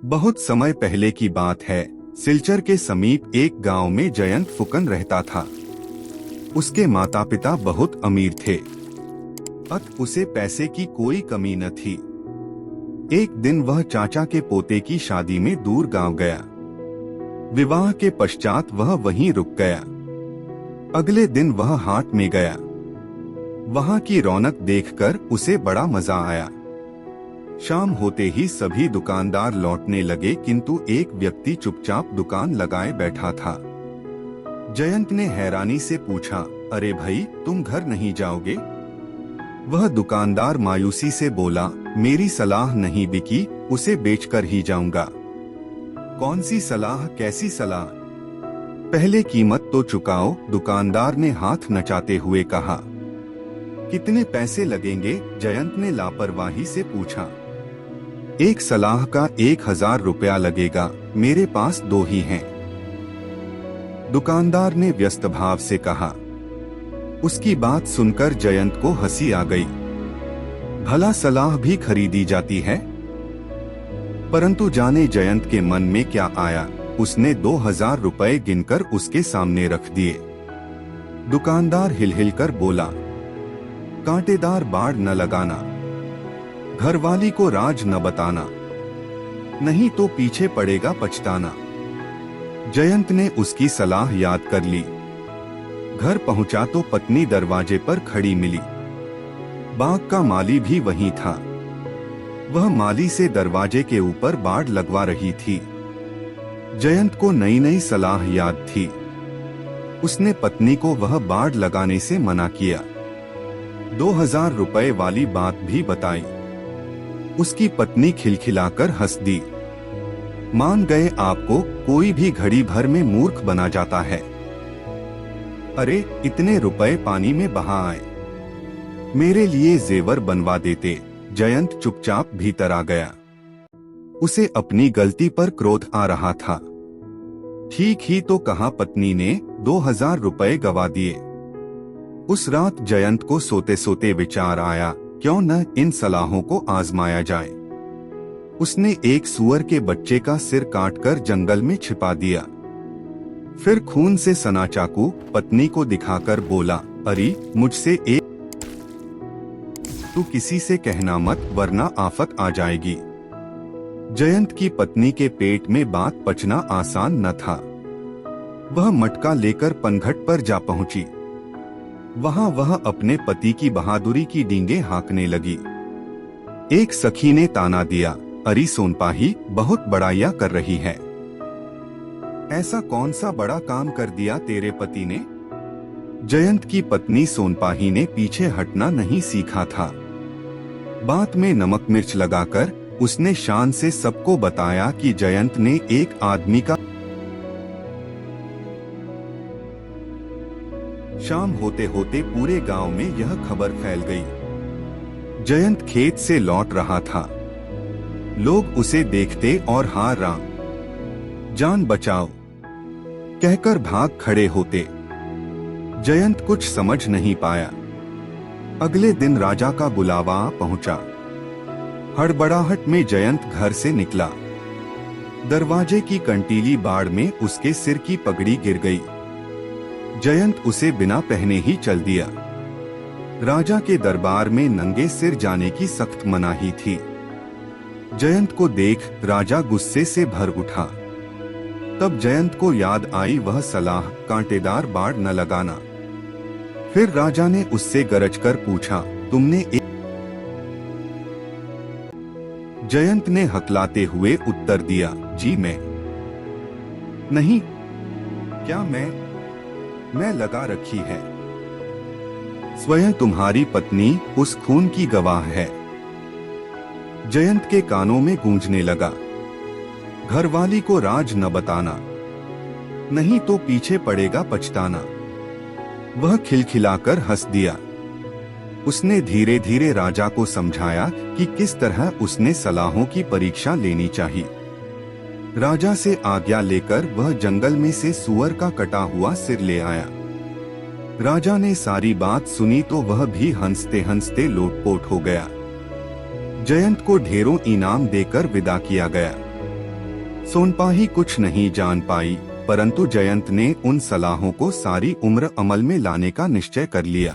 बहुत समय पहले की बात है। सिलचर के समीप एक गांव में जयंत फुकन रहता था। उसके माता पिता बहुत अमीर थे, अतः उसे पैसे की कोई कमी न थी। एक दिन वह चाचा के पोते की शादी में दूर गांव गया। विवाह के पश्चात वह वहीं रुक गया। अगले दिन वह हाट में गया। वहां की रौनक देखकर उसे बड़ा मजा आया। शाम होते ही सभी दुकानदार लौटने लगे, किंतु एक व्यक्ति चुपचाप दुकान लगाए बैठा था। जयंत ने हैरानी से पूछा, अरे भाई, तुम घर नहीं जाओगे? वह दुकानदार मायूसी से बोला, मेरी सलाह नहीं बिकी, उसे बेचकर ही जाऊंगा। कौन सी सलाह, कैसी सलाह? पहले कीमत तो चुकाओ, दुकानदार ने हाथ नचाते हुए कहा। कितने पैसे लगेंगे? जयंत ने लापरवाही से पूछा। एक सलाह का 1000 रुपया लगेगा, मेरे पास 2 ही हैं। दुकानदार ने व्यस्त भाव से कहा। उसकी बात सुनकर जयंत को हंसी आ गई। भला सलाह भी खरीदी जाती है? परंतु जाने जयंत के मन में क्या आया, उसने 2000 रुपए गिनकर उसके सामने रख दिए। दुकानदार हिल कर बोला, कांटेदार बाड़ न लगाना, घरवाली को राज न बताना, नहीं तो पीछे पड़ेगा पछताना। जयंत ने उसकी सलाह याद कर ली। घर पहुंचा तो पत्नी दरवाजे पर खड़ी मिली। बाग का माली भी वहीं था। वह माली से दरवाजे के ऊपर बाड़ लगवा रही थी। जयंत को नई नई सलाह याद थी। उसने पत्नी को वह बाड़ लगाने से मना किया। 2000 रुपए वाली बात भी बताई। उसकी पत्नी खिलखिलाकर हंस दी। मान गए आपको कोई भी घड़ी भर में मूर्ख बना जाता है। अरे, इतने रुपए पानी में बहा आए, मेरे लिए जेवर बनवा देते। जयंत चुपचाप भीतर आ गया। उसे अपनी गलती पर क्रोध आ रहा था। ठीक ही तो कहा पत्नी ने, 2000 रुपए गवा दिए। उस रात जयंत को सोते सोते विचार आया, क्यों न इन सलाहों को आजमाया जाए। उसने एक सूअर के बच्चे का सिर काटकर जंगल में छिपा दिया। फिर खून से सना चाकू पत्नी को दिखाकर बोला, अरे मुझसे एक तू किसी से कहना मत, वरना आफत आ जाएगी। जयंत की पत्नी के पेट में बात पचना आसान न था। वह मटका लेकर पनघट पर जा पहुंची। वहां वह अपने पति की बहादुरी की डींगे हाँकने लगी। एक सखी ने ताना दिया, अरे सोनपाही, बहुत बड़ाइयां कर रही है। ऐसा कौन सा बड़ा काम कर दिया तेरे पति ने? जयंत की पत्नी सोनपाही ने पीछे हटना नहीं सीखा था। बात में नमक मिर्च लगाकर उसने शान से सबको बताया कि जयंत ने एक आदमी का। शाम होते होते पूरे गांव में यह खबर फैल गई। जयंत खेत से लौट रहा था। लोग उसे देखते और हां राम, जान बचाओ कहकर भाग खड़े होते। जयंत कुछ समझ नहीं पाया। अगले दिन राजा का बुलावा आ पहुंचा। हड़बड़ाहट में जयंत घर से निकला। दरवाजे की कंटीली बाड़ में उसके सिर की पगड़ी गिर गई। जयंत उसे बिना पहने ही चल दिया। राजा के दरबार में नंगे सिर जाने की सख्त मनाही थी। जयंत को देख राजा गुस्से से भर उठा। तब जयंत को याद आई वह सलाह, कांटेदार बाड़ न लगाना। फिर राजा ने उससे गरजकर पूछा, तुमने जयंत ने हकलाते हुए उत्तर दिया, जी मैं नहीं। क्या मैं लगा रखी है। स्वयं तुम्हारी पत्नी उस खून की गवाह है। जयंत के कानों में गूंजने लगा, घरवाली को राज न बताना, नहीं तो पीछे पड़ेगा पछताना। वह खिलखिलाकर हंस दिया। उसने धीरे धीरे राजा को समझाया कि किस तरह उसने सलाहों की परीक्षा लेनी चाहिए। राजा से आज्ञा लेकर वह जंगल में से सूअर का कटा हुआ सिर ले आया। राजा ने सारी बात सुनी तो वह भी हंसते हंसते लोटपोट हो गया। जयंत को ढेरों इनाम देकर विदा किया गया। सोनपाही कुछ नहीं जान पाई, परंतु जयंत ने उन सलाहों को सारी उम्र अमल में लाने का निश्चय कर लिया।